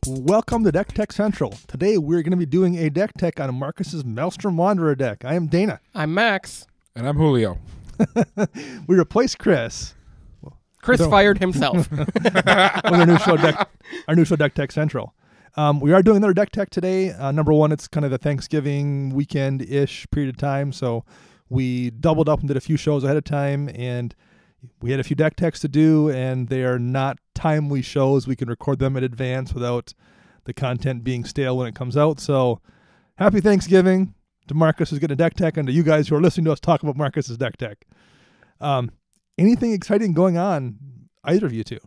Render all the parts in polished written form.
Welcome to Deck Tech Central. Today we're going to be doing a deck tech on Marcus's Maelstrom Wanderer deck. I am Dana. I'm Max. And I'm Julio. We replaced Chris. Chris fired himself. With our new show, Deck Tech Central. We are doing another deck tech today. Number one, it's kind of the Thanksgiving weekend-ish period of time, so we doubled up and did a few shows ahead of time, and we had a few deck techs to do, and they are not timely shows. We can record them in advance without the content being stale when it comes out. So happy Thanksgiving to Marcus who's getting a deck tech, and to you guys who are listening to us talk about Marcus's deck tech. Anything exciting going on, either of you two?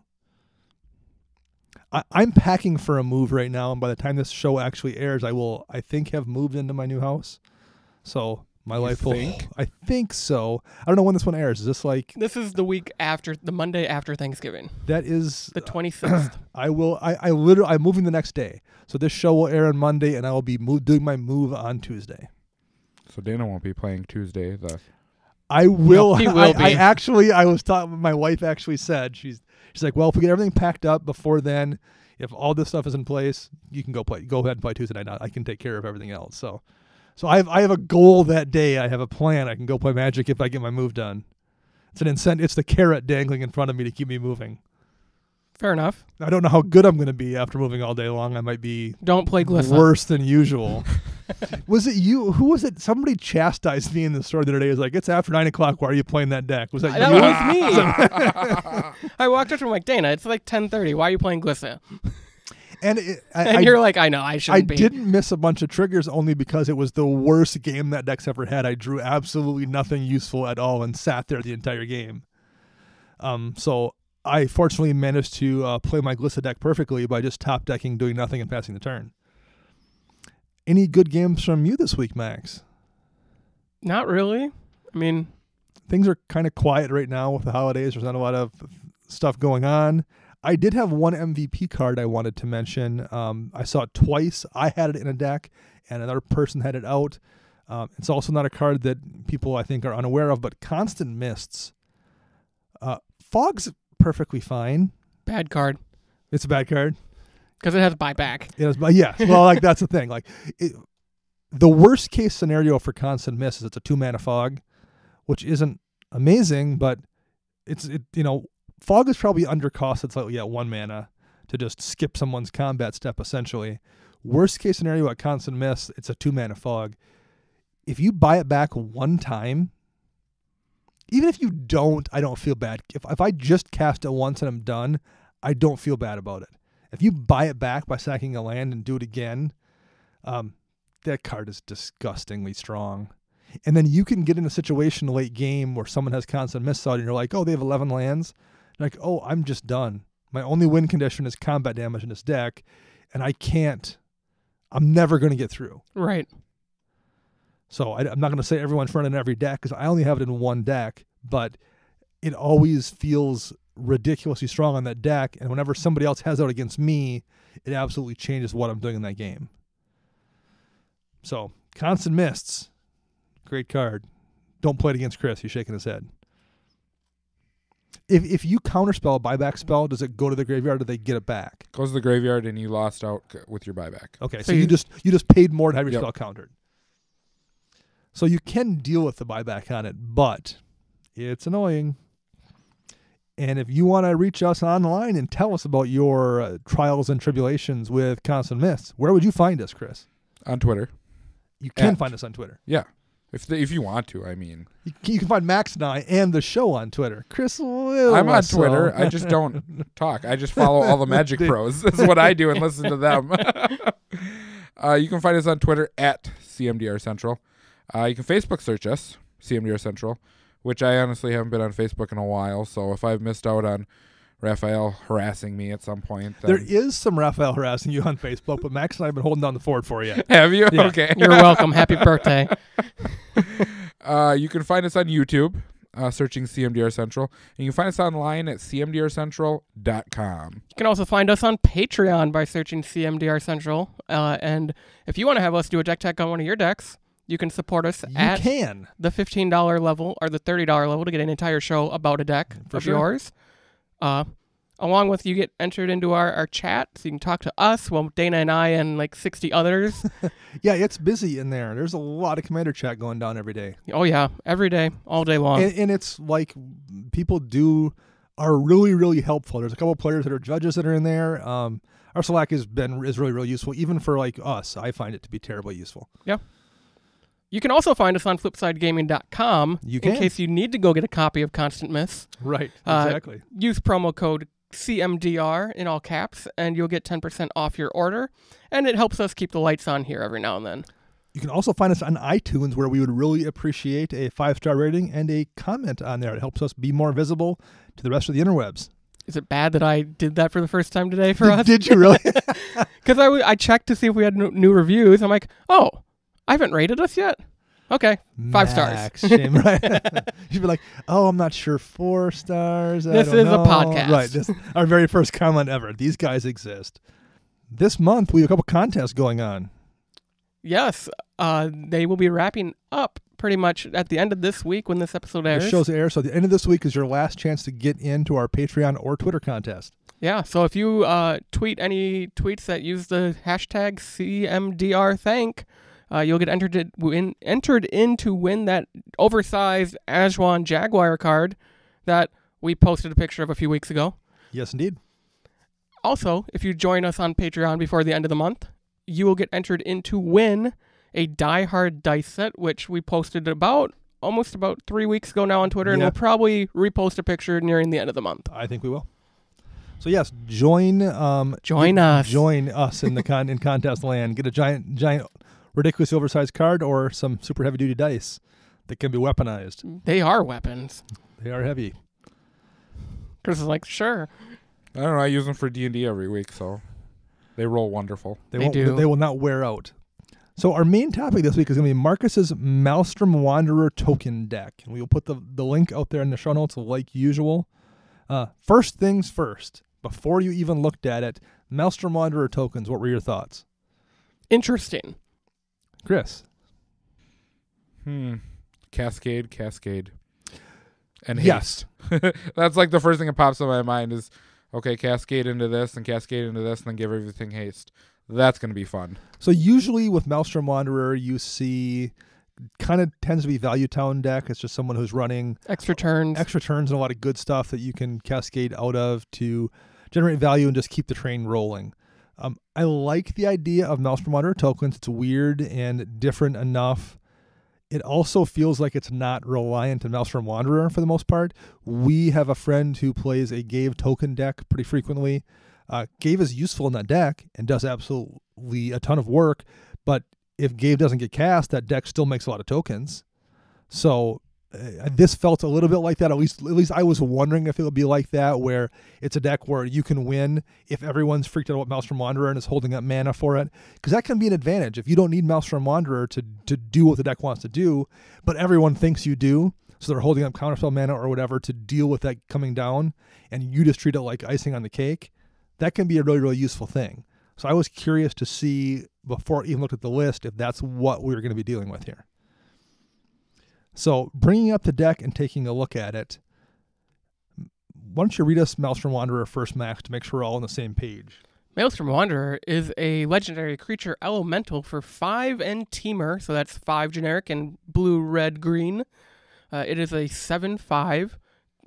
I'm packing for a move right now, and by the time this show actually airs, I think, have moved into my new house. So my life will... I think so. I don't know when this one airs. Is this like... This is the week after, the Monday after Thanksgiving. That is... The 26th. I'm moving the next day. So this show will air on Monday, and I will be doing my move on Tuesday. So Dana won't be playing Tuesday. I will. No, he will be. I was talking. My wife actually said she's like, well, if we get everything packed up before then, if all this stuff is in place, you can go ahead and play Tuesday night. I can take care of everything else. So I have a goal that day. I have a plan. I can go play Magic if I get my move done. It's an incentive. It's the carrot dangling in front of me to keep me moving. Fair enough. I don't know how good I'm going to be after moving all day long. I might be Don't play Glyph. worse than usual. Was it you? Who was it? Somebody chastised me in the store the other day. It was like, it's after 9 o'clock. Why are you playing that deck? Was that That you? was me. I walked up to him like, Dana, it's like 10:30. Why are you playing Glyph? And you're like, I know, I shouldn't be. I didn't miss a bunch of triggers only because it was the worst game that deck's ever had. I drew absolutely nothing useful at all and sat there the entire game. So I fortunately managed to play my Glissa deck perfectly by just top decking, doing nothing, and passing the turn. Any good games from you this week, Max? Not really. I mean... Things are kind of quiet right now with the holidays. There's not a lot of stuff going on. I did have one MVP card I wanted to mention. I saw it twice. I had it in a deck, and another person had it out. It's also not a card that people, I think, are unaware of, but Constant Mists. Fog's perfectly fine. Bad card. It's a bad card? Because it has buyback. It has, yes. Well, like that's the thing. Like the worst case scenario for Constant Mists is it's a 2-mana Fog, which isn't amazing, but Fog is probably undercost. It's like 1 mana to just skip someone's combat step essentially. Worst case scenario at Constant Mists, it's a 2-mana Fog. If you buy it back one time, even if you don't, I don't feel bad. If I just cast it once and I'm done, I don't feel bad about it. If you buy it back by sacking a land and do it again, that card is disgustingly strong. And then you can get in a situation late game where someone has Constant Mists out and you're like, oh, they have 11 lands. You're like, oh, I'm just done. My only win condition is combat damage in this deck, and I'm never going to get through. Right. So I'm not going to say everyone's running every deck because I only have it in one deck, but it always feels ridiculously strong on that deck, and whenever somebody else has out against me, it absolutely changes what I'm doing in that game. So, Constant Mists, great card. Don't play it against Chris. He's shaking his head. If you counterspell a buyback spell, does it go to the graveyard or do they get it back? Goes to the graveyard and you lost out with your buyback. Okay, so you just paid more to have your spell countered. So you can deal with the buyback on it, but it's annoying. And if you want to reach us online and tell us about your trials and tribulations with Constant Mists, where would you find us, Chris? On Twitter. You can find us on Twitter. Yeah. If you want to, I mean. You can find Max and I and the show on Twitter. Chris, I'm on Twitter. I just don't talk. I just follow all the Magic pros. This is what I do and listen to them. You can find us on Twitter at CMDR Central. You can Facebook search us, CMDR Central, which I honestly haven't been on Facebook in a while. So if I've missed out on Raphael harassing me at some point. There is some Raphael harassing you on Facebook, but Max and I have been holding down the fort for you. Have you? Yeah. Okay. You're welcome. Happy birthday. You can find us on YouTube, searching CMDR Central. And you can find us online at cmdrcentral.com. You can also find us on Patreon by searching CMDR Central. And if you want to have us do a deck tech on one of your decks, you can support us at the $15 level or the $30 level to get an entire show about a deck of yours. Along with you get entered into our chat, so you can talk to us, well, Dana and I and like 60 others. Yeah, it's busy in there. There's a lot of Commander chat going down every day. Oh, yeah, every day, all day long. And it's like people are really, really helpful. There's a couple players that are judges that are in there. Our Slack is really, really useful, even for like us. I find it to be terribly useful. Yeah. You can also find us on flipsidegaming.com in case you need to go get a copy of Constant Myths. Right, exactly. Use promo code CMDR in all caps, and you'll get 10% off your order. And it helps us keep the lights on here every now and then. You can also find us on iTunes, where we would really appreciate a 5-star rating and a comment on there. It helps us be more visible to the rest of the interwebs. Is it bad that I did that for the first time today for us? Did you really? Because I checked to see if we had new reviews. I'm like, oh, I haven't rated us yet? Okay, 5 stars. Shame, right? You'd be like, oh, I'm not sure, 4 stars. This is a podcast. Right, this our very first comment ever. These guys exist. This month, we have a couple contests going on. Yes, they will be wrapping up pretty much at the end of this week when this episode airs. The show's air, so the end of this week is your last chance to get into our Patreon or Twitter contest. Yeah, so if you tweet any tweets that use the hashtag CMDRThank, you'll get entered in to win that oversized Ajuan Jaguar card that we posted a picture of a few weeks ago. Yes, indeed. Also, if you join us on Patreon before the end of the month, you will get entered in to win a Die Hard dice set, which we posted almost about 3 weeks ago now on Twitter, and we'll probably repost a picture nearing the end of the month. I think we will. So yes, join us. Join us in the in contest land. Get a giant, ridiculously oversized card or some super heavy duty dice that can be weaponized. They are weapons. They are heavy. Chris is like, sure. I don't know. I use them for D&D every week, so they roll wonderful. They do. They will not wear out. So our main topic this week is going to be Marcus's Maelstrom Wanderer token deck. And we will put the link out there in the show notes like usual. First things first, before you even looked at it, Maelstrom Wanderer tokens, what were your thoughts? Interesting. Chris? Cascade. And yes. haste. That's like the first thing that pops in my mind is, okay, cascade into this, and then give everything haste. That's going to be fun. So usually with Maelstrom Wanderer, you see kind of tends to be value town deck. It's just someone who's running extra turns and a lot of good stuff that you can cascade out of to generate value and just keep the train rolling. I like the idea of Maelstrom Wanderer tokens. It's weird and different enough. It also feels like it's not reliant on Maelstrom Wanderer for the most part. We have a friend who plays a Gave token deck pretty frequently. Gave is useful in that deck and does absolutely a ton of work, but if Gave doesn't get cast, that deck still makes a lot of tokens. So this felt a little bit like that. At least I was wondering if it would be like that, where it's a deck where you can win if everyone's freaked out about Maelstrom Wanderer and is holding up mana for it, because that can be an advantage. If you don't need Maelstrom Wanderer to do what the deck wants to do, but everyone thinks you do, so they're holding up counterspell mana or whatever to deal with that coming down, and you just treat it like icing on the cake, that can be a really, really useful thing. So I was curious to see, before I even looked at the list, if that's what we were going to be dealing with here. So bringing up the deck and taking a look at it, why don't you read us Maelstrom Wanderer first, Max, to make sure we're all on the same page. Maelstrom Wanderer is a legendary creature elemental for 5 and Teamer, so that's 5 generic and blue, red, green. It is a 7/5.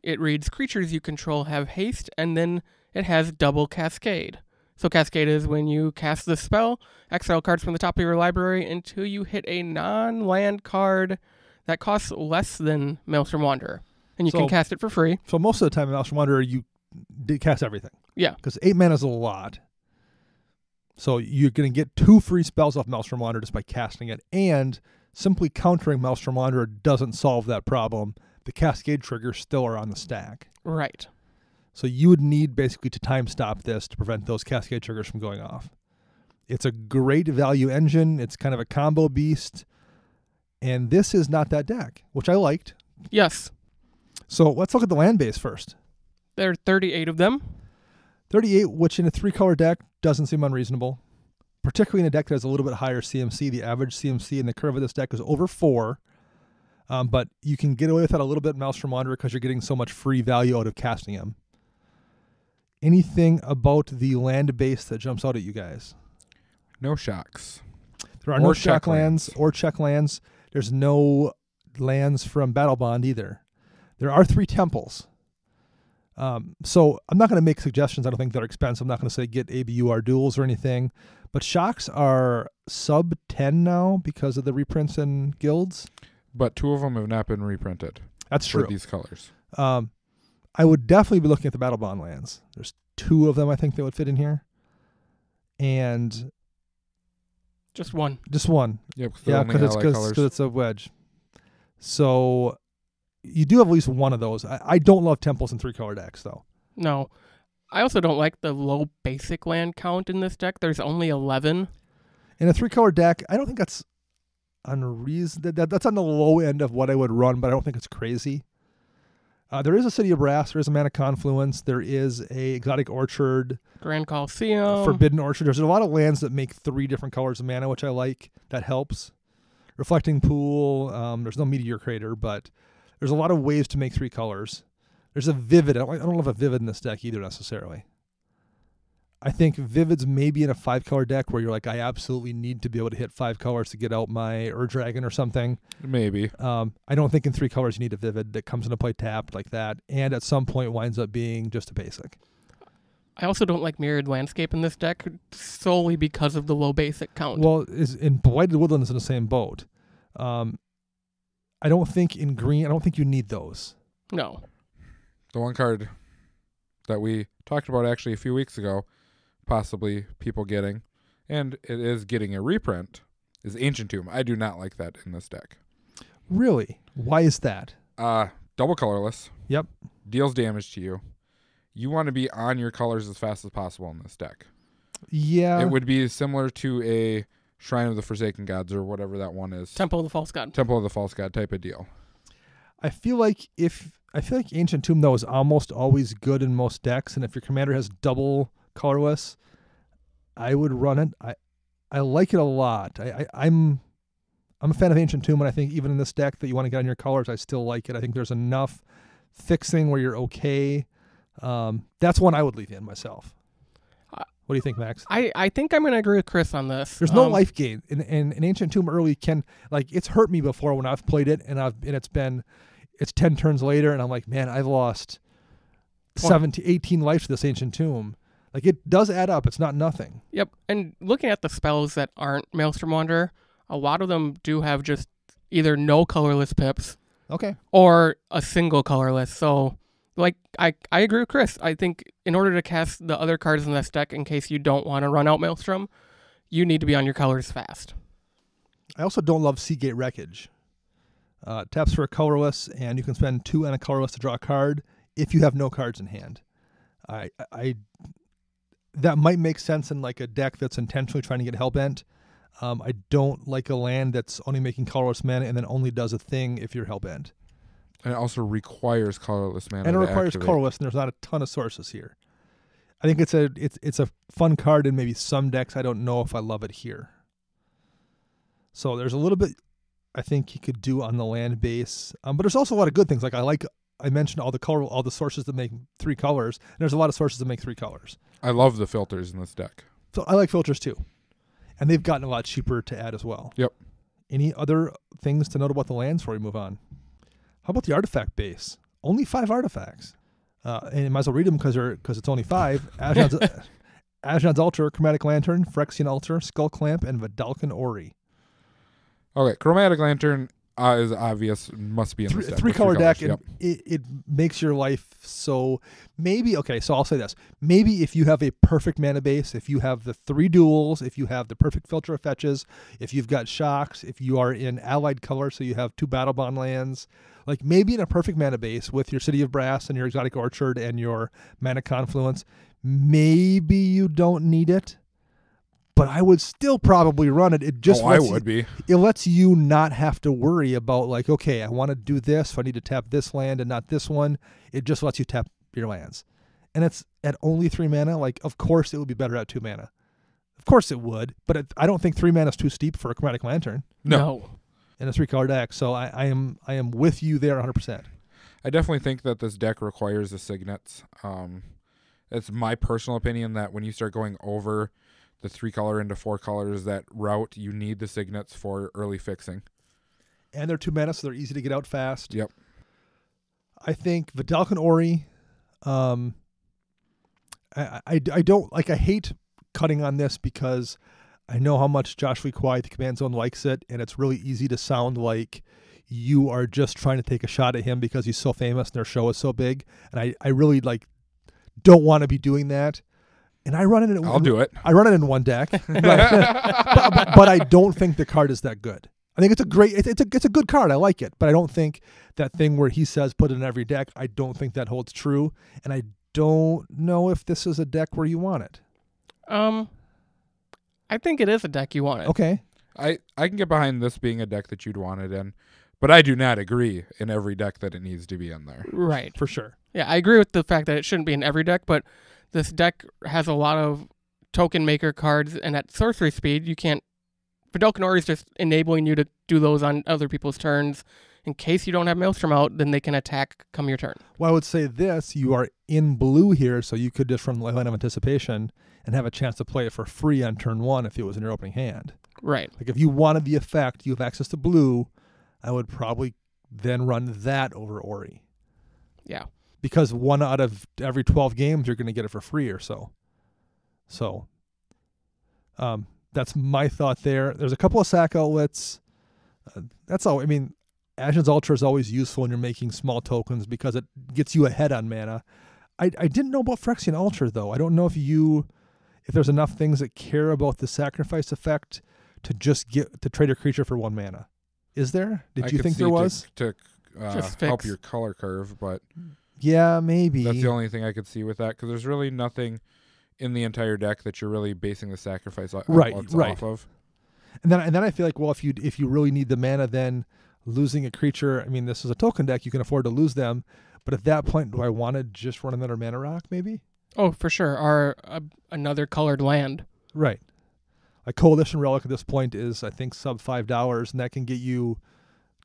It reads, creatures you control have haste, and then it has double Cascade. So Cascade is when you cast the spell, exile cards from the top of your library until you hit a non-land card that costs less than Maelstrom Wanderer. And you can cast it for free. So most of the time in Maelstrom Wanderer, you did cast everything. Yeah. Because 8 mana is a lot. So you're going to get 2 free spells off Maelstrom Wanderer just by casting it. And simply countering Maelstrom Wanderer doesn't solve that problem. The Cascade triggers still are on the stack. Right. So you would need basically to time stop this to prevent those Cascade triggers from going off. It's a great value engine. It's kind of a combo beast. And this is not that deck, which I liked. Yes. So let's look at the land base first. There are 38 of them. 38, which in a 3-color deck doesn't seem unreasonable, particularly in a deck that has a little bit higher CMC. The average CMC in the curve of this deck is over 4. But you can get away with that a little bit in Maelstrom Wanderer because you're getting so much free value out of casting him. anything about the land base that jumps out at you guys? No shocks. There are no shock lands or check lands. There's no lands from Battle Bond either. There are 3 temples. So I'm not going to make suggestions. I don't think they're expensive. I'm not going to say get ABUR duels or anything. But shocks are sub 10 now because of the reprints and guilds. But 2 of them have not been reprinted. That's true. For these colors. I would definitely be looking at the Battle Bond lands. There's 2 of them I think that would fit in here. And just one. Yep. Because it's a wedge. So you do have at least one of those. I don't love temples in 3-color decks, though. No. I also don't like the low basic land count in this deck. There's only 11. In a 3-color deck, I don't think that's unreasonable. That's on the low end of what I would run, but I don't think it's crazy. There is a City of Brass. There is a Mana Confluence. There is a Exotic Orchard. Grand Coliseum. Forbidden Orchard. There's a lot of lands that make 3 different colors of mana, which I like. That helps. Reflecting Pool. There's no Meteor Crater, but there's a lot of ways to make 3 colors. There's a Vivid. I don't love a Vivid in this deck either necessarily. I think Vivid's maybe in a 5-color deck where you're like, I absolutely need to be able to hit 5 colors to get out my Ur-Dragon or something. Maybe. I don't think in 3 colors you need a Vivid that comes into play tapped like that, and at some point winds up being just a basic. I also don't like Mirrored Landscape in this deck solely because of the low basic count. Well, in Blighted Woodland is in the same boat. I don't think in green, I don't think you need those. No. The one card that we talked about actually a few weeks ago, possibly people getting, and it is getting a reprint, is Ancient Tomb. I do not like that in this deck. Really? Why is that? Double colorless. Yep. Deals damage to you. You want to be on your colors as fast as possible in this deck. Yeah. It would be similar to a Shrine of the Forsaken Gods or whatever that one is. Temple of the False God. Temple of the False God type of deal. I feel like Ancient Tomb though is almost always good in most decks, and if your commander has double colorless, I would run it. I like it a lot. I'm a fan of Ancient Tomb, and I think even in this deck that you want to get on your colors, I still like it. I think there's enough fixing where you're okay. That's one I would leave in myself. What do you think, Max? I think I'm going to agree with Chris on this. There's no life gain. And Ancient Tomb early it's hurt me before when I've played it, and it's 10 turns later, and I'm like, man, I've lost 18 life to this Ancient Tomb. Like, it does add up. It's not nothing. Yep. And looking at the spells that aren't Maelstrom Wanderer, a lot of them do have just either no colorless pips. Okay. Or a single colorless. So, like, I agree with Chris. I think in order to cast the other cards in this deck, in case you don't want to run out Maelstrom, you need to be on your colors fast. I also don't love Seagate Wreckage. Taps for a colorless, and you can spend 2 and a colorless to draw a card if you have no cards in hand. That might make sense in like a deck that's intentionally trying to get Hellbent. I don't like a land that's only making colorless mana and then only does a thing if you're Hellbent. And it also requires colorless mana. And it requires activate. colorless, and there's not a ton of sources here. I think it's a fun card in maybe some decks. I don't know if I love it here. So there's a little bit I think you could do on the land base, but there's also a lot of good things. Like I mentioned all the sources that make 3 colors, and there's a lot of sources that make 3 colors. I love the filters in this deck. So I like filters too, and they've gotten a lot cheaper to add as well. Yep. Any other things to note about the lands before we move on? How about the artifact base? Only 5 artifacts, and you might as well read them because it's only 5. Ashnod's Altar, Chromatic Lantern, Phyrexian Altar, Skull Clamp, and Vidalcan Ori. Okay, Chromatic Lantern is obvious. Must be in this deck. 3-color deck, yep. and it makes your life so maybe, okay, so I'll say this. Maybe if you have a perfect mana base, if you have the 3 duels, if you have the perfect filter of fetches, if you've got shocks, if you are in allied color, so you have 2 Battle Bond lands, like maybe in a perfect mana base with your City of Brass and your Exotic Orchard and your Mana Confluence, maybe you don't need it. But I would still probably run it. It just it lets you not have to worry about like, okay, I want to do this. If I need to tap this land and not this one, it just lets you tap your lands. And it's at only 3 mana. Like, of course it would be better at 2 mana. Of course it would. But I don't think 3 mana is too steep for a Chromatic Lantern. No. In a 3-color deck. So I am with you there 100%. I definitely think that this deck requires the signets. It's my personal opinion that when you start going over the 3-color into 4 colors, that route, you need the signets for early fixing. And they're 2 mana, so they're easy to get out fast. Yep. I think Vidalcan Ori, I don't like. I hate cutting on this because I know how much Josh Lee Kwai, the Command Zone, likes it, and it's really easy to sound like you are just trying to take a shot at him because he's so famous and their show is so big. And I really don't want to be doing that. And I run it. I'll do it. I run it in one deck, but I don't think the card is that good. I think it's a great, it's a good card. I like it, but I don't think that thing where he says put it in every deck, I don't think that holds true. And I don't know if this is a deck where you want it. I think it is a deck you want it. Okay. I can get behind this being a deck that you'd want it in, but I do not agree in every deck that it needs to be in there. Right. For sure. Yeah, I agree with the fact that it shouldn't be in every deck, but this deck has a lot of token maker cards, and at sorcery speed, you can't. Vidalcan Ori is just enabling you to do those on other people's turns. In case you don't have Maelstrom out, then they can attack come your turn. Well, I would say this, you are in blue here, so you could just run Line of Anticipation and have a chance to play it for free on turn 1 if it was in your opening hand. Right. Like if you wanted the effect, you have access to blue, I would probably then run that over Ori. Yeah. Because 1 out of every 12 games, you're going to get it for free or so. So, that's my thought there. There's a couple of sack outlets. That's all. I mean, Ashen's Ultra is always useful when you're making small tokens because it gets you ahead on mana. I didn't know about Phyrexian Ultra, though. I don't know if there's enough things that care about the sacrifice effect to just get to trade a creature for 1 mana. Is there? Did you think there was? To help your color curve, but yeah, maybe. That's the only thing I could see with that, because there's really nothing in the entire deck that you're really basing the sacrifice off of. And then I feel like, well, if you really need the mana, then losing a creature, I mean, this is a token deck, you can afford to lose them, but at that point, do I want to just run another mana rock, maybe? Oh, for sure. Or another colored land. Right. A Coalition Relic at this point is, I think, sub $5, and that can get you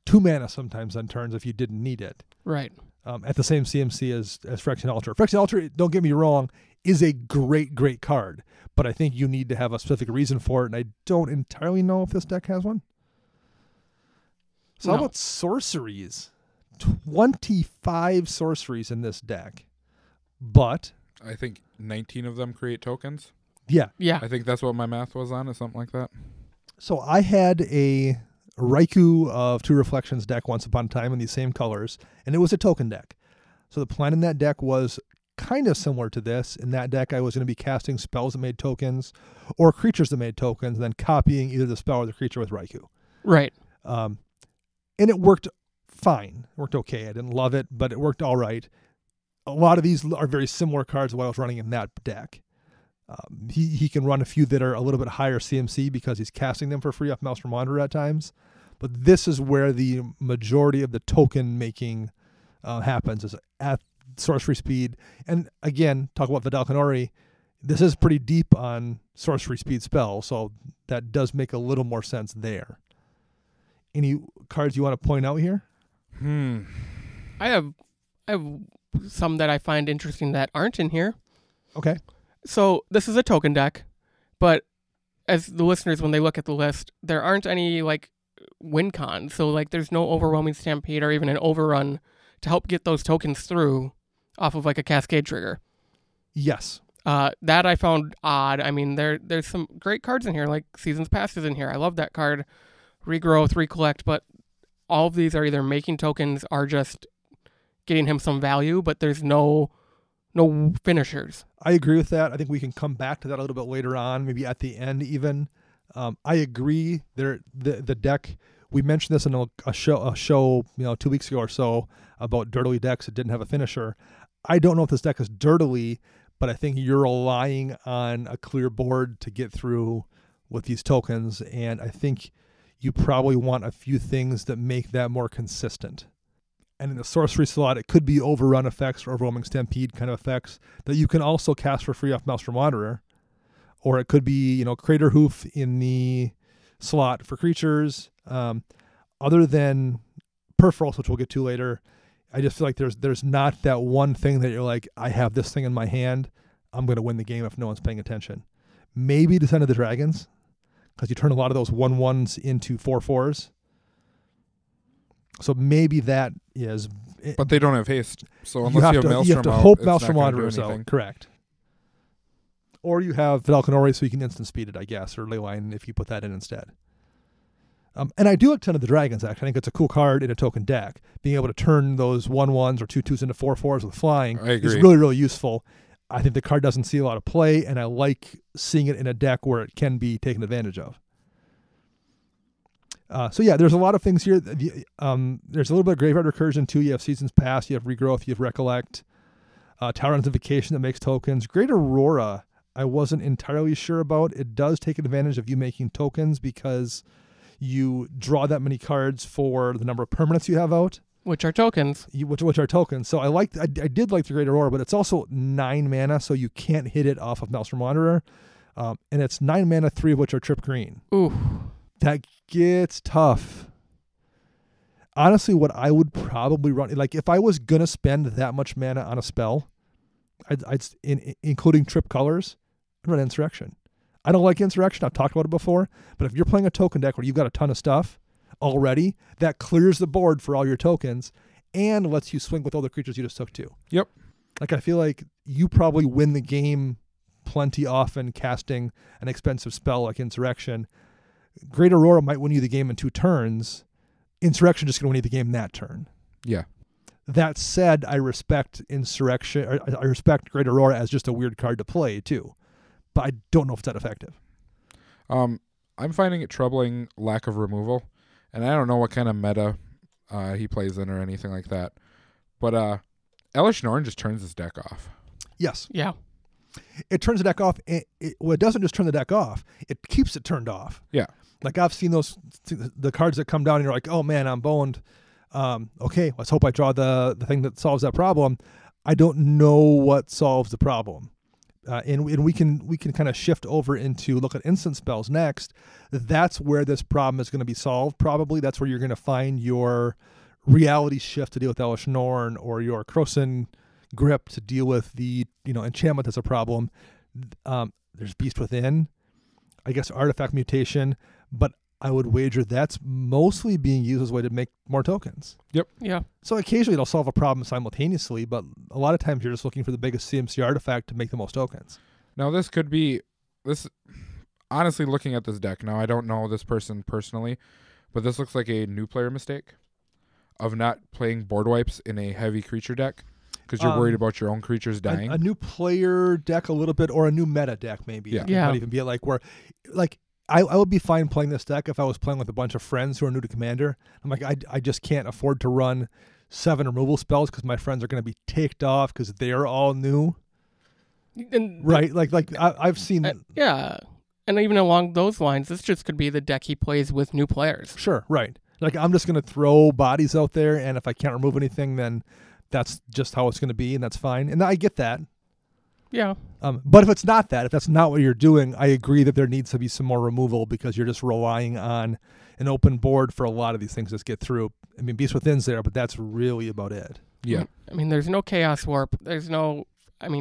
2 mana sometimes on turns if you didn't need it. Right. At the same CMC as Phyrexian Ultra. Phyrexian Ultra, don't get me wrong, is a great, great card, but I think you need to have a specific reason for it, and I don't entirely know if this deck has one. So how about sorceries? 25 sorceries in this deck, but I think 19 of them create tokens. Yeah. I think that's what my math was on, or something like that. So I had a Raikou of 2 Reflections deck once upon a time in these same colors, and it was a token deck. So the plan in that deck was kind of similar to this. In that deck, I was going to be casting spells that made tokens or creatures that made tokens, and then copying either the spell or the creature with Raikou. Right. And it worked fine. It worked okay. I didn't love it, but it worked all right. A lot of these are very similar cards to what I was running in that deck. He can run a few that are a little bit higher CMC because he's casting them for free off Maelstrom Wanderer at times. But this is where the majority of the token making happens, is at sorcery speed. And again, talk about Vidalcan Ori. This is pretty deep on sorcery speed spell, so that does make a little more sense there. Any cards you want to point out here? I have some that I find interesting that aren't in here. Okay. So this is a token deck, but as the listeners, when they look at the list, there aren't any win cons. So there's no overwhelming stampede or even an overrun to help get those tokens through off of a cascade trigger. Yes. That I found odd. I mean, there's some great cards in here, like Seasons Past is in here. I love that card. Regrowth, Recollect, but all of these are either making tokens or just getting him some value, but there's no finishers. I agree with that. I think we can come back to that a little bit later on, maybe at the end even. I agree. The deck, we mentioned this in a show 2 weeks ago or so about dirtily decks that didn't have a finisher. I don't know if this deck is dirtily, but I think you're relying on a clear board to get through with these tokens, and I think you probably want a few things that make that more consistent. And in the sorcery slot, it could be overrun effects or overwhelming stampede kind of effects that you can also cast for free off Maelstrom Wanderer. Or it could be, Crater Hoof in the slot for creatures. Other than Perforce, which we'll get to later, I just feel like there's not that one thing that you're like, I have this thing in my hand. I'm going to win the game if no one's paying attention. Maybe Descent of the Dragons, because you turn a lot of those 1/1s into 4/4s. So maybe that is... But they don't have haste. So unless you have Maelstrom you have to out, hope it's Maelstrom not gonna do Wanderers out. anything. Correct. Or you have Valkanori so you can instant speed it, I guess, or Leyline if you put that in instead. And I do like Descent of the Dragons, actually. I think it's a cool card in a token deck. Being able to turn those 1/1s or 2/2s into 4/4s with flying I agree. is really, really useful. I think the card doesn't see a lot of play, and I like seeing it in a deck where it can be taken advantage of. So yeah, there's a lot of things here. There's a little bit of Graveyard Recursion too. You have Seasons Past, you have Regrowth, you have Recollect, Tower Identification that makes tokens. Great Aurora, I wasn't entirely sure about. It does take advantage of you making tokens because you draw that many cards for the number of permanents you have out. Which are tokens. Which are tokens. So I did like the Great Aurora, but it's also 9 mana, so you can't hit it off of Maelstrom Wanderer. And it's 9 mana, 3 of which are trip green. Ooh. That gets tough. Honestly, what I would probably run, like if I was going to spend that much mana on a spell, including trip colors, I'd run Insurrection. I don't like Insurrection. I've talked about it before. But if you're playing a token deck where you've got a ton of stuff already, that clears the board for all your tokens and lets you swing with all the creatures you just took too. Yep. Like I feel like you probably win the game plenty often casting an expensive spell like Insurrection. Great Aurora might win you the game in 2 turns. Insurrection just going to win you the game that turn. Yeah. That said, I respect Insurrection. I respect Great Aurora as just a weird card to play too, but I don't know if it's that effective. I'm finding it troubling lack of removal, and I don't know what kind of meta he plays in or anything like that. But Elish Norn just turns his deck off. Yes. Yeah. It turns the deck off. It doesn't just turn the deck off. It keeps it turned off. Yeah. Like I've seen the cards that come down and you're like, oh man, I'm boned. Okay, let's hope I draw the thing that solves that problem. I don't know what solves the problem. And we can kind of shift over into look at instant spells next. That's where this problem is going to be solved. Probably that's where you're going to find your reality shift to deal with Elish Norn or your Krosan Grip to deal with the enchantment that's a problem. There's Beast Within, I guess Artifact Mutation, but I would wager that's mostly being used as a way to make more tokens. Yep. Yeah. So occasionally it'll solve a problem simultaneously, but a lot of times you're just looking for the biggest CMC artifact to make the most tokens. Now this could be honestly looking at this deck. Now I don't know this person personally, but this looks like a new player mistake of not playing board wipes in a heavy creature deck because you're worried about your own creatures dying. A new player deck a little bit, or a new meta deck maybe. Yeah. It might even be like where, like, I would be fine playing this deck if I was playing with a bunch of friends who are new to Commander. I'm like, I just can't afford to run 7 removal spells because my friends are going to be ticked off because they're all new. And right? I've seen... yeah. And even along those lines, this just could be the deck he plays with new players. Sure, right. Like, I'm just going to throw bodies out there, and if I can't remove anything, then that's just how it's going to be, and that's fine. And I get that. Yeah. But if it's not that, if that's not what you're doing, I agree that there needs to be some more removal because you're just relying on an open board for a lot of these things to get through. I mean, Beast Within's there, but that's really about it. Yeah. I mean, there's no Chaos Warp. There's no,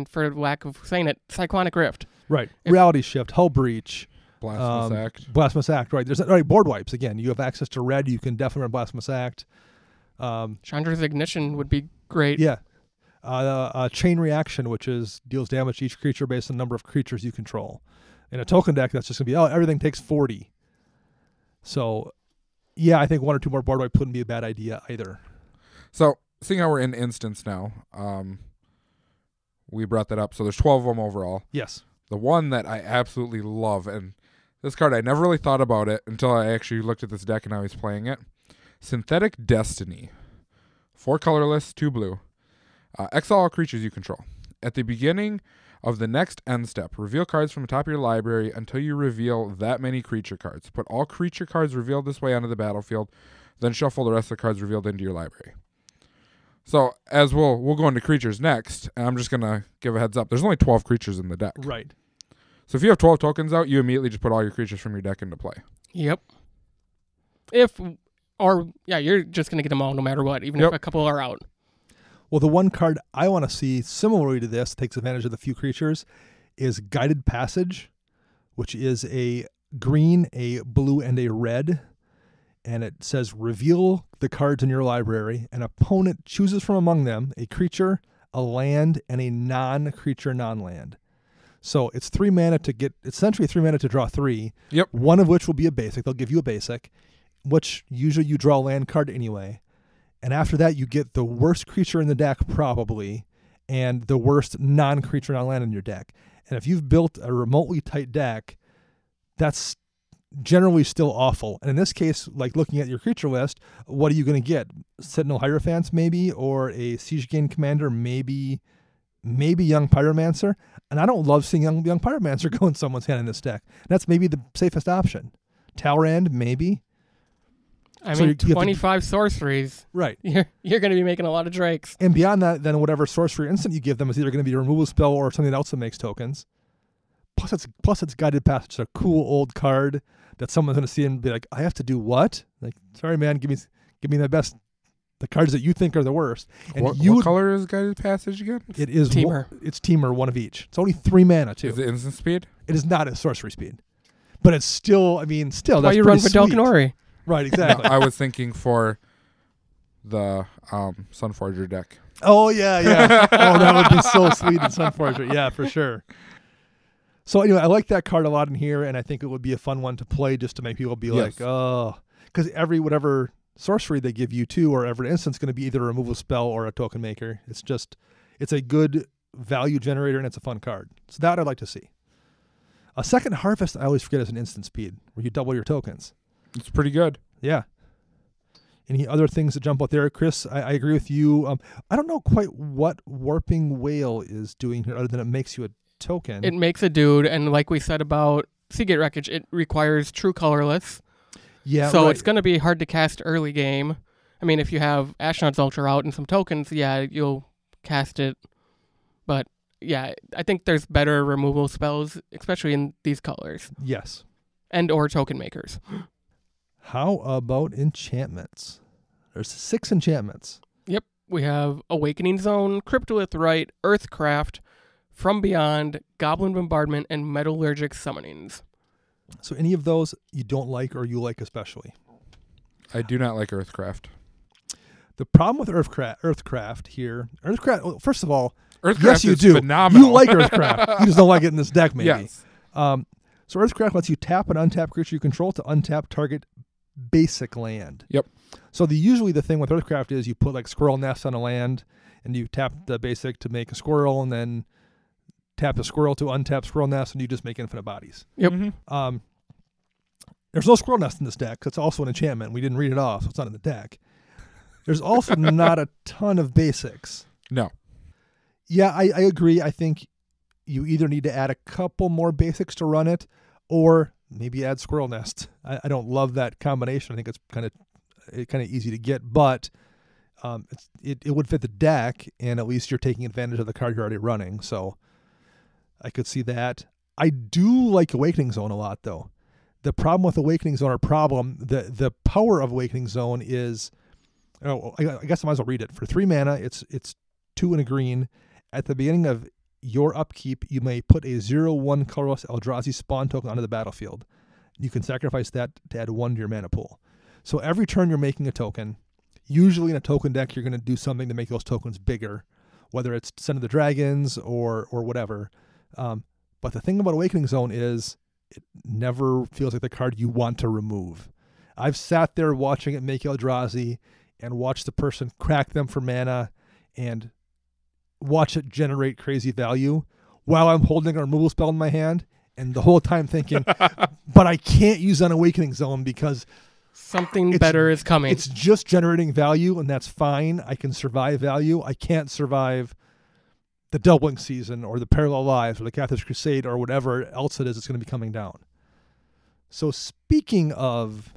for lack of saying it, Cyclonic Rift. Right. Reality Shift, Hull Breach. Blasphemous Act. Blasphemous Act, right. There's board wipes. Again, you have access to red. You can definitely run Blasphemous Act. Chandra's Ignition would be great. Yeah. Chain Reaction, which deals damage to each creature based on the number of creatures you control. In a token deck, that's just going to be, everything takes 40. So, yeah, I think 1 or 2 more board wipes wouldn't be a bad idea either. So, seeing how we're in instance now, we brought that up. So there's 12 of them overall. Yes. The one that I absolutely love, and this card, I never really thought about it until I actually looked at this deck and I was playing it. Synthetic Destiny. 4 colorless, 2 blue. Exile all creatures you control. At the beginning of the next end step, reveal cards from the top of your library until you reveal that many creature cards. Put all creature cards revealed this way onto the battlefield, then shuffle the rest of the cards revealed into your library. So, as we'll go into creatures next, and I'm just going to give a heads up. There's only 12 creatures in the deck. Right. So if you have 12 tokens out, you immediately just put all your creatures from your deck into play. Yep. You're just going to get them all no matter what, even if a couple are out. Well, the one card I want to see similarly to this, takes advantage of the few creatures, is Guided Passage, which is a green, a blue, and a red. And it says, reveal the cards in your library. An opponent chooses from among them a creature, a land, and a non-creature, non-land. So it's 3 mana to get, essentially 3 mana to draw 3. Yep. One of which will be a basic. They'll give you a basic, which usually you draw a land card anyway. And after that, you get the worst creature in the deck, probably, and the worst non-creature, non-land in your deck. And if you've built a remotely tight deck, that's generally still awful. And in this case, like looking at your creature list, what are you going to get? Sentinel Hierophants, maybe, or a Siege Gain Commander, maybe Young Pyromancer. And I don't love seeing young Pyromancer go in someone's hand in this deck. That's maybe the safest option. Talrand, maybe. I So mean, you have to- 25 sorceries. Right. You're going to be making a lot of drakes. And beyond that, then whatever sorcery instant you give them is either going to be a removal spell or something else that makes tokens. Plus it's Guided Passage. It's a cool old card that someone's going to see and be like, I have to do what? Like, sorry, man, give me the cards that you think are the worst. And What color is Guided Passage again? It is Teamer. It's Teamer, one of each. It's only 3 mana too. Is it instant speed? It is not a sorcery speed, but it's still. I mean, still Why that's you run pretty Vidal sweet. Canori? Right, exactly. I was thinking for the Sunforger deck. Oh yeah. Oh, that would be so sweet in Sunforger. Yeah, for sure. So anyway, I like that card a lot in here, and I think it would be a fun one to play just to make people be Yes. like, oh, because every whatever sorcery they give you too, or every instance, going to be either a removal spell or a token maker. It's a good value generator, and it's a fun card. So that I'd like to see. A Second Harvest, I always forget, is an instant speed where you double your tokens. It's pretty good. Yeah. Any other things that jump out there, Chris? I agree with you. I don't know quite what Warping Whale is doing here, other than it makes you a token. It makes a dude, and like we said about Seagate Wreckage, it requires true colorless. Yeah, So right. it's going to be hard to cast early game. I mean, if you have Ashnod's Ultra out and some tokens, yeah, you'll cast it. But yeah, I think there's better removal spells, especially in these colors, Yes. and or token makers. How about enchantments? There's 6 enchantments. Yep, we have Awakening Zone, Cryptolith Rite, Earthcraft, From Beyond, Goblin Bombardment, and Metallurgic Summonings. So any of those you don't like or you like especially? I do not like Earthcraft. The problem with Earthcraft here, well, first of all, Earthcraft yes, you is do. phenomenal. You like Earthcraft. You just don't like it in this deck, maybe. Yes. So Earthcraft lets you tap an untapped creature you control to untap target basic land. Yep. So usually the thing with Earthcraft is you put like Squirrel Nest on a land, and you tap the basic to make a squirrel, and then tap a squirrel to untap Squirrel Nest, and you just make infinite bodies. Yep. Mm-hmm. There's no Squirrel Nest in this deck. It's also an enchantment. We didn't read it off, so it's not in the deck. There's also not a ton of basics. No. Yeah, I agree. I think you either need to add a couple more basics to run it, or maybe add Squirrel Nest. I don't love that combination. I think it's kind of easy to get, but it would fit the deck, and at least you're taking advantage of the card you're already running. So I could see that. I do like Awakening Zone a lot, though. The problem with Awakening Zone, the power of Awakening Zone is, I guess I might as well read it. For 3 mana, it's 2 and a green. At the beginning of your upkeep, you may put a 0/1 colorless Eldrazi spawn token onto the battlefield. You can sacrifice that to add 1 to your mana pool. So every turn you're making a token. Usually in a token deck, you're going to do something to make those tokens bigger, whether it's Send of the Dragons or whatever. But the thing about Awakening Zone is it never feels like the card you want to remove. I've sat there watching it make Eldrazi and watched the person crack them for mana and watch it generate crazy value while I'm holding a removal spell in my hand, and the whole time thinking, but I can't use an Awakening Zone because Something better is coming. it's just generating value, and that's fine. I can survive value. I can't survive the Doubling Season or the Parallel Lives or the Cathar's Crusade or whatever else it is that's going to be coming down. So speaking of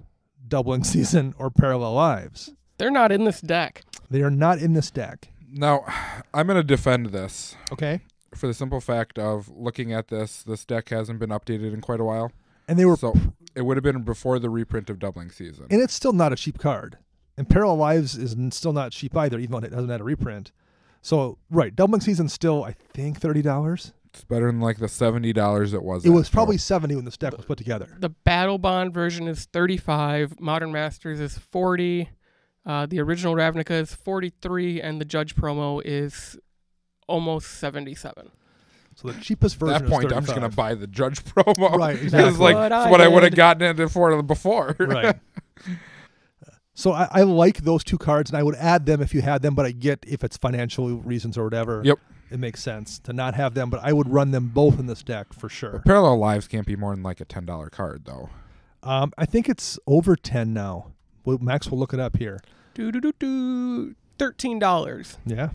Doubling Season or Parallel Lives, They're not in this deck. they are not in this deck. Now, I'm going to defend this Okay? for the simple fact of looking at this deck hasn't been updated in quite a while. And they were, So it would have been before the reprint of Doubling Season. and it's still not a cheap card. And Parallel Lives is still not cheap either, even though it hasn't had a reprint. So, right, Doubling Season's still, I think, $30. It's better than like the $70 it was. It was probably $70 when the deck was put together. The Battle Bond version is $35. Modern Masters is $40. The original Ravnica is $43, and the Judge promo is almost $77. So the cheapest version At that point, is $35. I'm just going to buy the Judge promo. Right, It's exactly. like What it's I what I would have did. gotten into for before. Right. So I like those two cards, and I would add them if you had them, but I get if it's financial reasons or whatever. Yep. It makes sense to not have them, but I would run them both in this deck for sure. Parallel Lives can't be more than like a $10 card, though. I think it's over 10 now. Max will look it up here. $13. Yeah.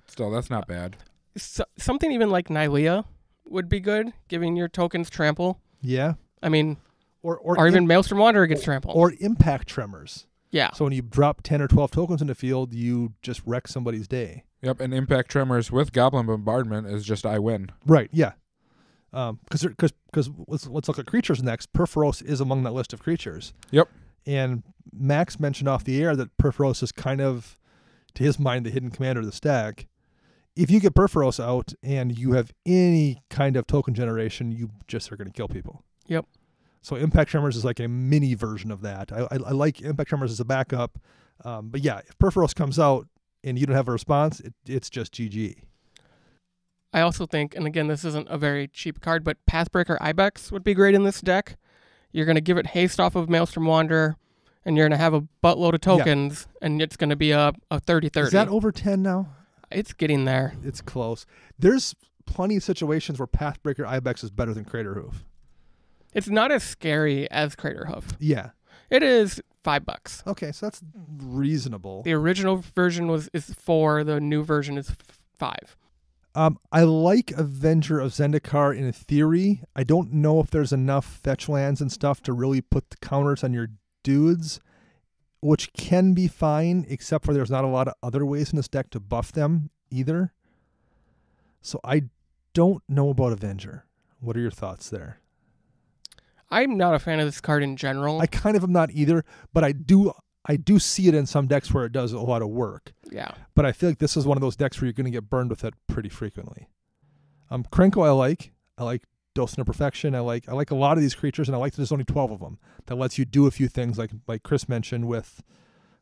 Still, that's not bad. Something even like Nylea would be good, giving your tokens trample. Yeah. I mean, Or even Maelstrom Wanderer gets trample. Or impact tremors. Yeah. So when you drop 10 or 12 tokens in the field, you just wreck somebody's day. Yep, and Impact Tremors with Goblin Bombardment is just I win. Right, yeah. Because let's look at creatures next. Perforos is among that list of creatures. Yep. And Max mentioned off the air that Perforos is kind of, to his mind, the hidden commander of the stack. If you get Perforos out and you have any kind of token generation, you just are going to kill people. Yep. So Impact Tremors is like a mini version of that. I like Impact Tremors as a backup. But yeah, if Perforos comes out and you don't have a response, it's just GG. I also think, and again, this isn't a very cheap card, but Pathbreaker Ibex would be great in this deck. You're going to give it haste off of Maelstrom Wanderer, and you're going to have a buttload of tokens, and it's going to be a 30-30. Is that over 10 now? It's getting there. It's close. There's plenty of situations where Pathbreaker Ibex is better than Craterhoof. It's not as scary as Craterhoof. Yeah. It is $5. Okay, so that's reasonable. The original version is $4. The new version is $5. I like Avenger of Zendikar in theory. I don't know if there's enough fetch lands and stuff to really put the counters on your dudes, which can be fine, except for there's not a lot of other ways in this deck to buff them either. So I don't know about Avenger. What are your thoughts there? I'm not a fan of this card in general. I kind of am not either, but I do see it in some decks where it does a lot of work. Yeah. But I feel like this is one of those decks where you're going to get burned with it pretty frequently. Krenko I like Docent of Perfection. I like a lot of these creatures, and I like that there's only 12 of them. That lets you do a few things like Chris mentioned with,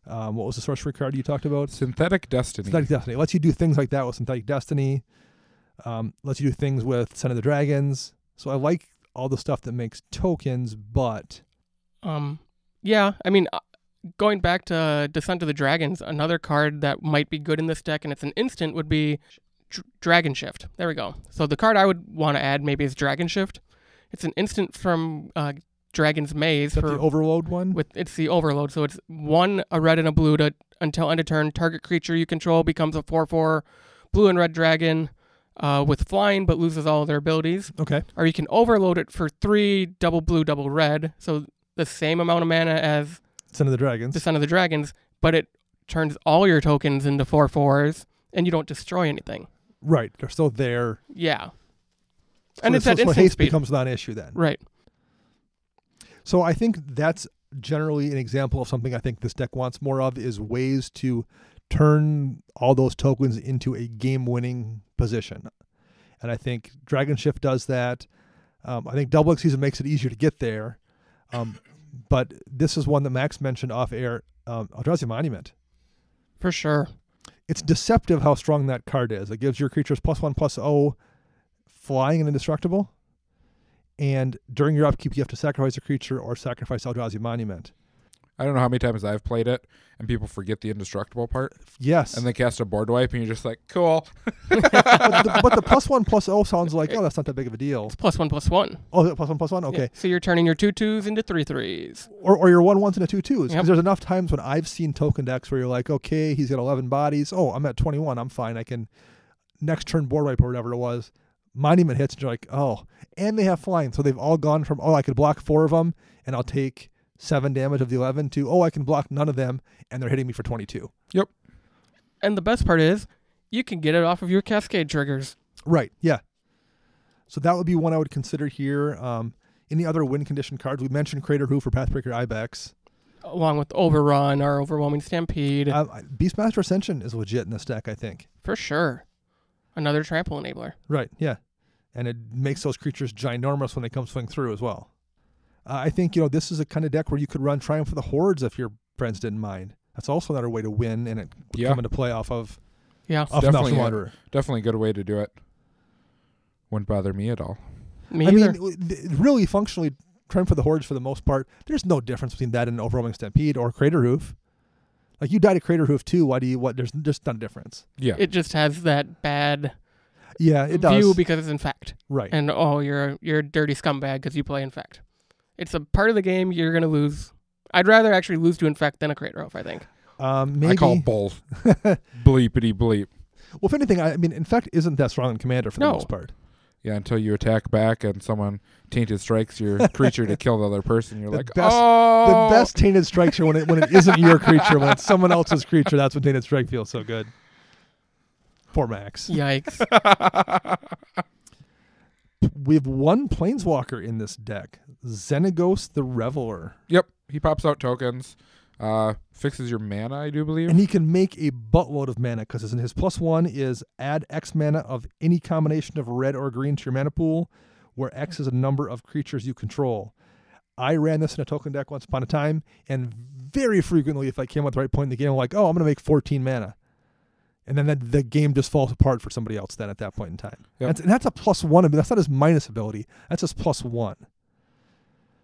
what was the sorcery card you talked about? Synthetic Destiny. Synthetic Destiny. It lets you do things like that with Synthetic Destiny. Lets you do things with Son of the Dragons. So I like all the stuff that makes tokens, but... Yeah, I mean... Going back to Descent of the Dragons, another card that might be good in this deck, and it's an instant, would be Dragon Shift. There we go. So the card I would want to add maybe is Dragon Shift. It's an instant from Dragon's Maze. Is that the Overload one? It's the Overload. So it's a red and a blue to, until end of turn, target creature you control becomes a 4/4 blue and red dragon with flying, but loses all of their abilities. Okay. Or you can overload it for 3 double blue, double red. So the same amount of mana as Son of the Dragons. the Son of the Dragons, but it turns all your tokens into 4/4s, and you don't destroy anything. Right. They're still there. Yeah. So And it's that so instant haste speed. becomes not an issue then. Right. So I think that's generally an example of something I think this deck wants more of, is ways to turn all those tokens into a game-winning position. And I think Dragon Shift does that. I think Double X Season makes it easier to get there. But this is one that Max mentioned off air, Eldrazi Monument. For sure. It's deceptive how strong that card is. It gives your creatures +1/+0, flying and indestructible. And during your upkeep, you have to sacrifice a creature or sacrifice Eldrazi Monument. I don't know how many times I've played it and people forget the indestructible part. Yes. And they cast a board wipe and you're just like, cool. but the +1/+0 sounds like, oh, that's not that big of a deal. It's +1/+1. Oh, +1/+1? Okay. Yeah. So you're turning your 2/2s into 3/3s. Or your 1/1s into 2/2s. Because Yep. there's enough times when I've seen token decks where you're like, okay, he's got 11 bodies. Oh, I'm at 21. I'm fine. I can next turn board wipe or whatever it was. Monument hits and you're like, oh. And they have flying. So they've all gone from, oh, I could block 4 of them and I'll take 7 damage of the 11 to, oh, I can block none of them and they're hitting me for 22. Yep. And the best part is, you can get it off of your Cascade triggers. Right, yeah. So that would be one I would consider here. Any other win condition cards? We mentioned Craterhoof for Pathbreaker Ibex. Along with Overrun or Overwhelming Stampede. Beastmaster Ascension is legit in this deck, I think. For sure. Another trample enabler. Right, yeah. And it makes those creatures ginormous when they come swing through as well. I think, this is a kind of deck where you could run Triumph for the Hordes if your friends didn't mind. That's also another way to win, and it would come into play off of definitely Wanderer. Definitely a good way to do it. Wouldn't bother me at all. Me either. Really, functionally, Triumph for the Hordes for the most part, there's no difference between that and Overwhelming Stampede or Crater Hoof. Like, you died at Crater Hoof too. There's just not a difference. Yeah. It just has that bad it view does. because it's Infect. Right. And, you're a dirty scumbag because you play Infect. It's a part of the game you're going to lose. I'd rather actually lose to Infect than a Crater Hoof, I think. Maybe. I call bull. Bleepity bleep. Well, if anything, Infect isn't that strong in Commander for the most part. Yeah, until you attack back and someone Tainted Strikes your creature to kill the other person. You're The best Tainted Strikes are when it isn't your creature, when it's someone else's creature. That's when Tainted Strike feels so good. Poor Max. Yikes. We have one Planeswalker in this deck, Xenagos the Reveler. Yep, he pops out tokens, fixes your mana, I do believe. And he can make a buttload of mana because his +1 is add X mana of any combination of red or green to your mana pool, where X is a number of creatures you control. I ran this in a token deck once upon a time, and very frequently, if I came at the right point in the game, I'm like, I'm going to make 14 mana. And then the game just falls apart for somebody else then at that point in time. Yep. That's a +1. That's not his minus ability. That's his +1.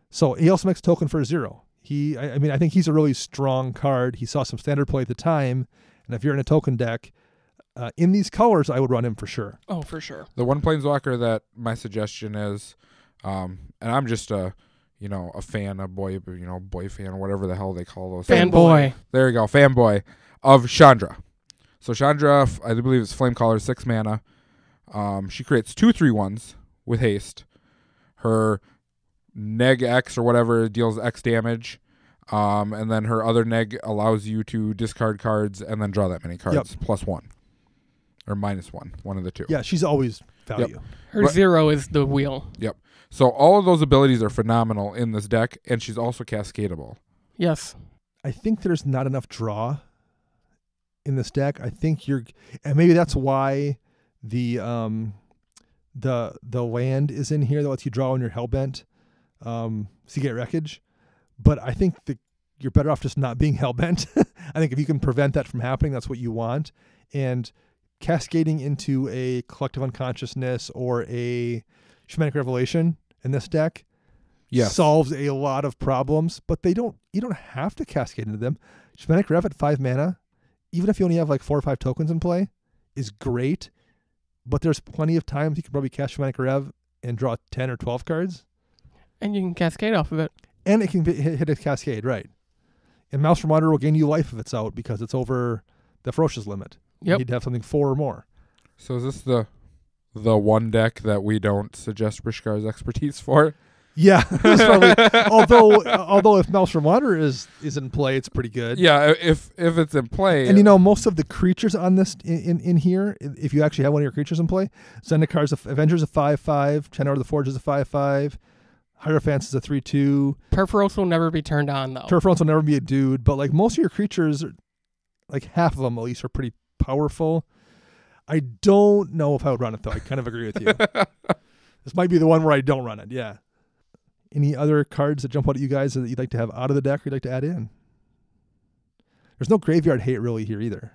So he also makes a token for a 0. I think he's a really strong card. He saw some standard play at the time. And if you're in a token deck, in these colors, I would run him for sure. Oh, for sure. The one Planeswalker that my suggestion is, and I'm just a fan, boy fan, or whatever the hell they call those. Fanboy. There you go, fanboy of Chandra. So Chandra, I believe it's Flamecaller, 6 mana. She creates 2 3/1s with haste. Her neg X or whatever deals X damage. And then her other neg allows you to discard cards and then draw that many cards. +1. Or -1. One of the two. Yeah, she's always value. Yep. Her 0 is the wheel. Yep. So all of those abilities are phenomenal in this deck, and she's also cascadable. Yes. I think there's not enough draw in this deck. I think and maybe that's why the land is in here that lets you draw when you're hellbent. Seagate Wreckage. But I think you're better off just not being hellbent. I think if you can prevent that from happening, that's what you want. And cascading into a Collective Unconsciousness or a Shamanic Revelation in this deck solves a lot of problems, but you don't have to cascade into them. Shamanic Rev at 5 mana, even if you only have like 4 or 5 tokens in play, is great, but there's plenty of times you can probably cast Shamanic Rev and draw 10 or 12 cards. And you can cascade off of it. And it can hit a cascade, right. And Maelstrom Wanderer will gain you life if it's out because it's over the Ferocious limit. Yep. You need to have something 4 or more. So is this the one deck that we don't suggest Brishkar's expertise for? Yeah. Probably, although if Maelstrom Wanderer is in play, it's pretty good. Yeah, if it's in play. And most of the creatures on this in here, if you actually have one of your creatures in play, Zendikar Avenger's a 5/5, Centaur of the Forge is a 5/5, Hierophant is a 3/2. Perforos will never be turned on, though. Perforos will never be a dude, but like most of your creatures, like half of them at least, are pretty powerful. I don't know if I would run it, though. I kind of agree with you. This might be the one where I don't run it, yeah. Any other cards that jump out at you guys that you'd like to have out of the deck or you'd like to add in? There's no graveyard hate really here either.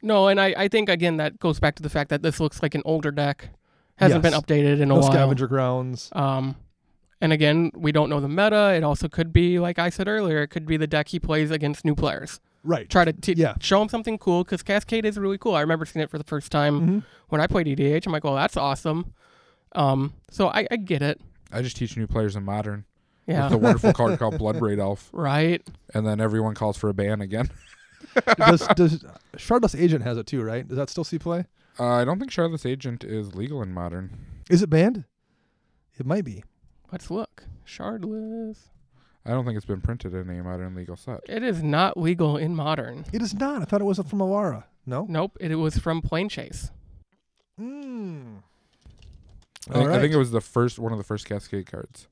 No, and I think, again, that goes back to the fact that this looks like an older deck. Hasn't been updated in a while. No Scavenger Grounds. And again, we don't know the meta. It also could be, like I said earlier, it could be the deck he plays against new players. Right. Try to show him something cool, because Cascade is really cool. I remember seeing it for the first time when I played EDH. I'm like, well, that's awesome. So I get it. I just teach new players in Modern. Yeah. With the wonderful card called Bloodbraid Elf. Right. And then everyone calls for a ban again. does Shardless Agent has it too, right? Does that still see play? I don't think Shardless Agent is legal in Modern. Is it banned? It might be. Let's look. Shardless. I don't think it's been printed in a Modern legal set. It is not legal in Modern. It is not. I thought it was from Alara. No? Nope. It was from Plane Chase. I think it was one of the first Cascade cards.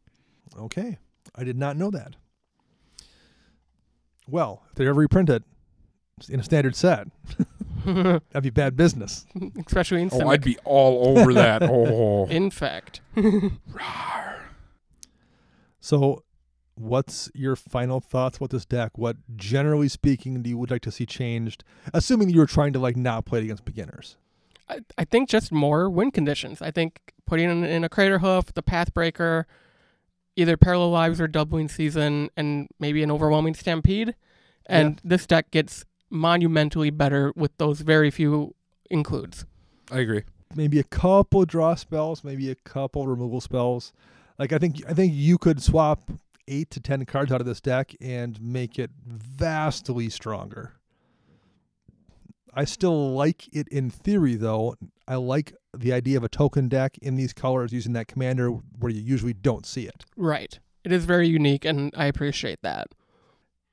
Okay. I did not know that. Well, if they ever reprint it in a standard set, That'd be bad business. Especially in Simic. I'd be all over that. Oh. In fact. So, what's your final thoughts about this deck? What, generally speaking, do you would like to see changed? Assuming you were trying to like not play it against beginners. I think just more win conditions. I think putting in a Crater Hoof, the Pathbreaker, either Parallel Lives or Doubling Season, and maybe an Overwhelming Stampede. And this deck gets monumentally better with those very few includes. I agree. Maybe a couple draw spells, maybe a couple removal spells. Like I think you could swap 8 to 10 cards out of this deck and make it vastly stronger. I still like it in theory, though. I like the idea of a token deck in these colors using that commander where you usually don't see it. Right. It is very unique, and I appreciate that.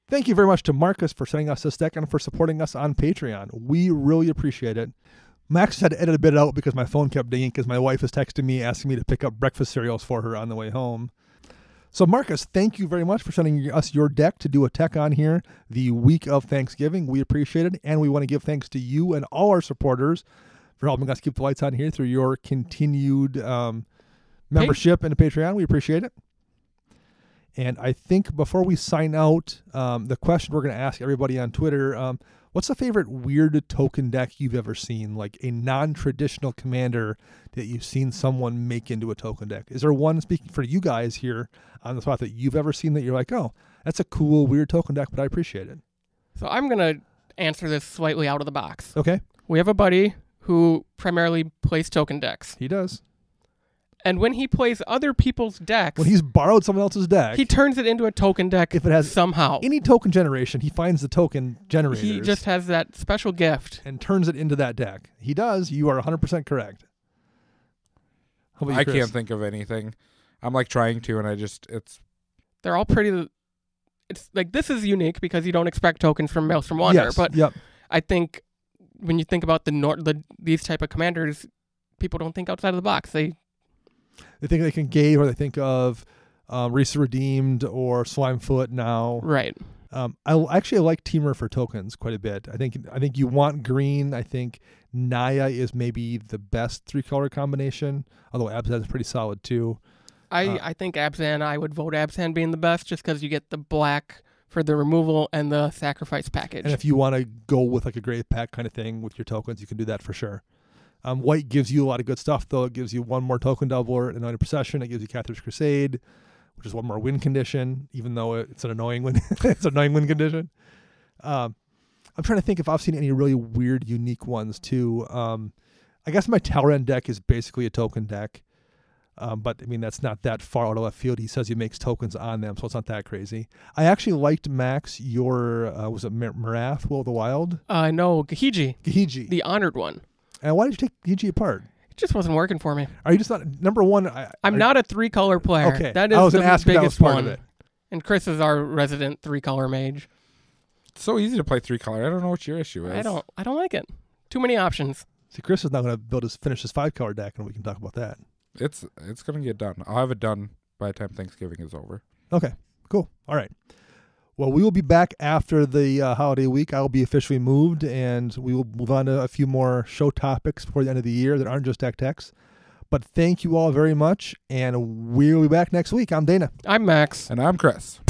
Thank you very much to Marcus for sending us this deck and for supporting us on Patreon. We really appreciate it. Max had to edit a bit out because my phone kept dinging because my wife was texting me asking me to pick up breakfast cereals for her on the way home. So, Marcus, thank you very much for sending us your deck to do a tech on here the week of Thanksgiving. We appreciate it, and we want to give thanks to you and all our supporters for helping us keep the lights on here through your continued membership into Patreon. We appreciate it. And I think before we sign out, the question we're going to ask everybody on Twitter, what's the favorite weird token deck you've ever seen? Like a non-traditional commander that you've seen someone make into a token deck. Is there one, speaking for you guys here on the spot, that you've ever seen that you're like, oh, that's a cool, weird token deck, but I appreciate it? So I'm going to answer this slightly out of the box. Okay. We have a buddy who primarily plays token decks. He does. And when he plays other people's decks, when he's borrowed someone else's deck, he turns it into a token deck if it has somehow. Any token generation, he finds the token generators. He just has that special gift. And turns it into that deck. He does. You are 100% correct. How about you, I Chris? can't think of anything. I'm like trying to, and they're all pretty. It's like, this is unique because you don't expect tokens from Maelstrom Wanderer. Yes, but yep. I think when you think about these type of commanders, people don't think outside of the box. They think they can gate, or they think of Risa Redeemed or Slimefoot now. Right. I like Teamer for tokens quite a bit. I think you want green. I think Naya is maybe the best 3-color combination, although Abzan is pretty solid too. I think Abzan, I would vote Abzan being the best just because you get the black for the removal and the sacrifice package. And if you want to go with like a Grave Pack kind of thing with your tokens, you can do that for sure. White gives you a lot of good stuff, though. It gives you one more token doubler and another procession. It gives you Cathar's Crusade, which is one more win condition, even though it's an annoying win. It's an annoying win condition. I'm trying to think if I've seen any really weird, unique ones, too. I guess my Talrand deck is basically a token deck. But, I mean, that's not that far out of left field. He says he makes tokens on them, so it's not that crazy. I actually liked, Max, your, was it Marath, Will of the Wild? No, Gahiji. Gahiji. The honored one. And why did you take Gahiji apart? It just wasn't working for me. Are you just not, number one? I'm not a 3-color player. Okay. That is I was the gonna ask if that was biggest part one. of it. And Chris is our resident 3-color mage. it's so easy to play 3-color. I don't know what your issue is. I don't like it. Too many options. See, Chris is not going to finish his 5-color deck, and we can talk about that. It's going to get done. I'll have it done by the time Thanksgiving is over. Okay, cool. All right. Well, we will be back after the holiday week. I will be officially moved, and we will move on to a few more show topics before the end of the year that aren't just deck techs. But thank you all very much, and we'll be back next week. I'm Dana. I'm Max. And I'm Chris.